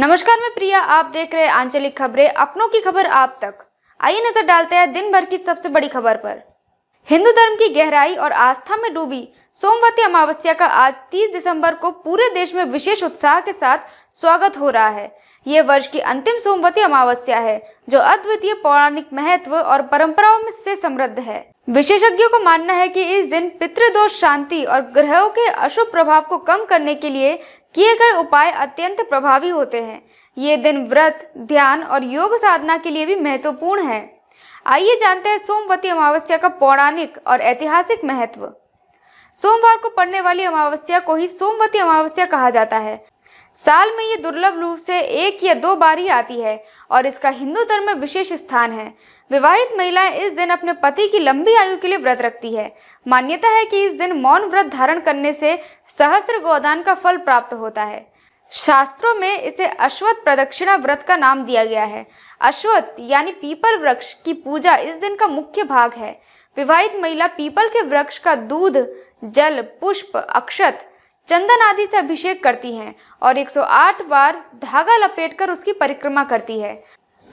नमस्कार, मैं प्रिया। आप देख रहे हैं आंचलिक खबरें, अपनों की खबर आप तक। आइए नजर डालते हैं दिन भर की सबसे बड़ी खबर पर। हिंदू धर्म की गहराई और आस्था में डूबी सोमवती अमावस्या का आज 30 दिसंबर को पूरे देश में विशेष उत्साह के साथ स्वागत हो रहा है। ये वर्ष की अंतिम सोमवती अमावस्या है, जो अद्वितीय पौराणिक महत्व और परंपराओं में से समृद्ध है। विशेषज्ञों का मानना है कि इस दिन पितृदोष शांति और ग्रहों के अशुभ प्रभाव को कम करने के लिए किए गए उपाय अत्यंत प्रभावी होते हैं। ये दिन व्रत, ध्यान और योग साधना के लिए भी महत्वपूर्ण है। आइए जानते हैं सोमवती अमावस्या का पौराणिक और ऐतिहासिक महत्व। सोमवार को पड़ने वाली अमावस्या को ही सोमवती अमावस्या कहा जाता है। साल में ये दुर्लभ रूप से 1 या 2 बार ही आती है और इसका हिंदू धर्म में विशेष स्थान है। विवाहित महिलाएं इस दिन अपने पति की लंबी आयु के लिए व्रत रखती है। मान्यता है कि इस दिन मौन व्रत धारण करने से सहस्त्र गोदान का फल प्राप्त होता है। शास्त्रों में इसे अश्वत्थ प्रदक्षिणा व्रत का नाम दिया गया है। अश्वत्थ यानी पीपल वृक्ष की पूजा इस दिन का मुख्य भाग है। विवाहित महिला पीपल के वृक्ष का दूध, जल, पुष्प, अक्षत, चंदन आदि से अभिषेक करती हैं और 108 बार धागा लपेटकर उसकी परिक्रमा करती है।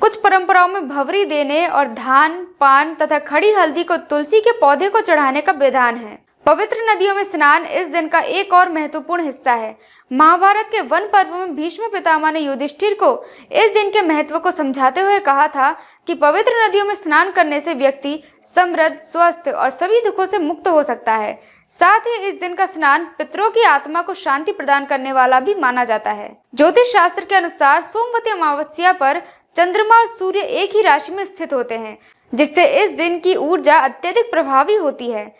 कुछ परंपराओं में भवरी देने और धान, पान तथा खड़ी हल्दी को तुलसी के पौधे को चढ़ाने का विधान है। पवित्र नदियों में स्नान इस दिन का एक और महत्वपूर्ण हिस्सा है। महाभारत के वन पर्व में भीष्म पितामह ने युधिष्ठिर को इस दिन के महत्व को समझाते हुए कहा था कि पवित्र नदियों में स्नान करने से व्यक्ति समृद्ध, स्वस्थ और सभी दुखों से मुक्त हो सकता है। साथ ही इस दिन का स्नान पितरों की आत्मा को शांति प्रदान करने वाला भी माना जाता है। ज्योतिष शास्त्र के अनुसार सोमवती अमावस्या पर चंद्रमा और सूर्य एक ही राशि में स्थित होते हैं, जिससे इस दिन की ऊर्जा अत्यधिक प्रभावी होती है।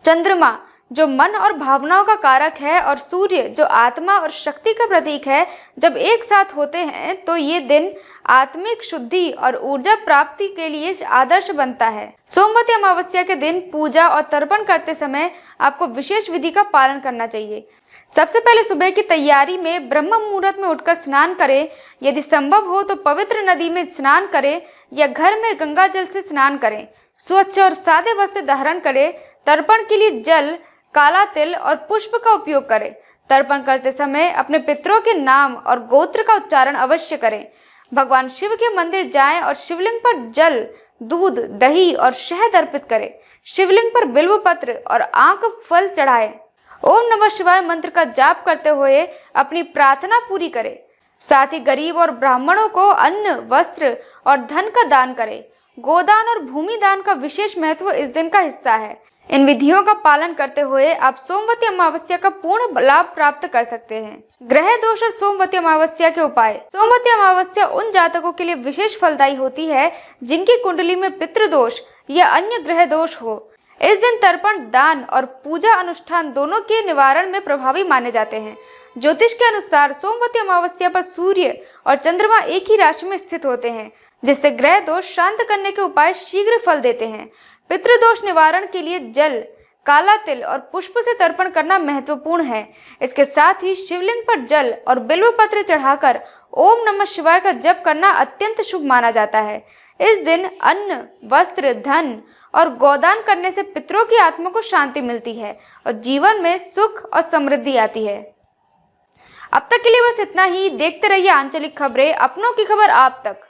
चंद्रमा जो मन और भावनाओं का कारक है और सूर्य जो आत्मा और शक्ति का प्रतीक है, जब एक साथ होते हैं तो ये दिन आत्मिक शुद्धि और ऊर्जा प्राप्ति के लिए आदर्श बनता है। सोमवती अमावस्या के दिन पूजा और तर्पण करते समय आपको विशेष विधि का पालन करना चाहिए। सबसे पहले सुबह की तैयारी में ब्रह्म मुहूर्त में उठकर स्नान करें। यदि संभव हो तो पवित्र नदी में स्नान करें या घर में गंगा जल से स्नान करें। स्वच्छ और सादे वस्त्र धारण करें। तर्पण के लिए जल, काला तिल और पुष्प का उपयोग करें। तर्पण करते समय अपने पितरों के नाम और गोत्र का उच्चारण अवश्य करें। भगवान शिव के मंदिर जाएं और शिवलिंग पर जल, दूध, दही और शहद अर्पित करें। शिवलिंग पर बिल्व पत्र और आंख फल चढ़ाएं। ओम नमः शिवाय मंत्र का जाप करते हुए अपनी प्रार्थना पूरी करें। साथ ही गरीब और ब्राह्मणों को अन्न, वस्त्र और धन का दान करें। गोदान और भूमि दान का विशेष महत्व इस दिन का हिस्सा है। इन विधियों का पालन करते हुए आप सोमवती अमावस्या का पूर्ण लाभ प्राप्त कर सकते हैं। ग्रह दोष और सोमवती अमावस्या के उपाय। सोमवती अमावस्या उन जातकों के लिए विशेष फलदायी होती है जिनकी कुंडली में पितृदोष या अन्य ग्रह दोष हो। इस दिन तर्पण, दान और पूजा अनुष्ठान दोनों के निवारण में प्रभावी माने जाते हैं। ज्योतिष के अनुसार सोमवती अमावस्या पर सूर्य और चंद्रमा एक ही राशि में स्थित होते हैं, जिससे ग्रह दोष शांत करने के उपाय शीघ्र फल देते हैं। पितृदोष निवारण के लिए जल, काला तिल और पुष्प से तर्पण करना महत्वपूर्ण है। इसके साथ ही शिवलिंग पर जल और बिल्व पत्र चढ़ाकर ओम नमः शिवाय का जप करना अत्यंत शुभ माना जाता है। इस दिन अन्न, वस्त्र, धन और गोदान करने से पितरों की आत्मा को शांति मिलती है और जीवन में सुख और समृद्धि आती है। अब तक के लिए बस इतना ही। देखते रहिए आंचलिक खबरें, अपनों की खबर आप तक।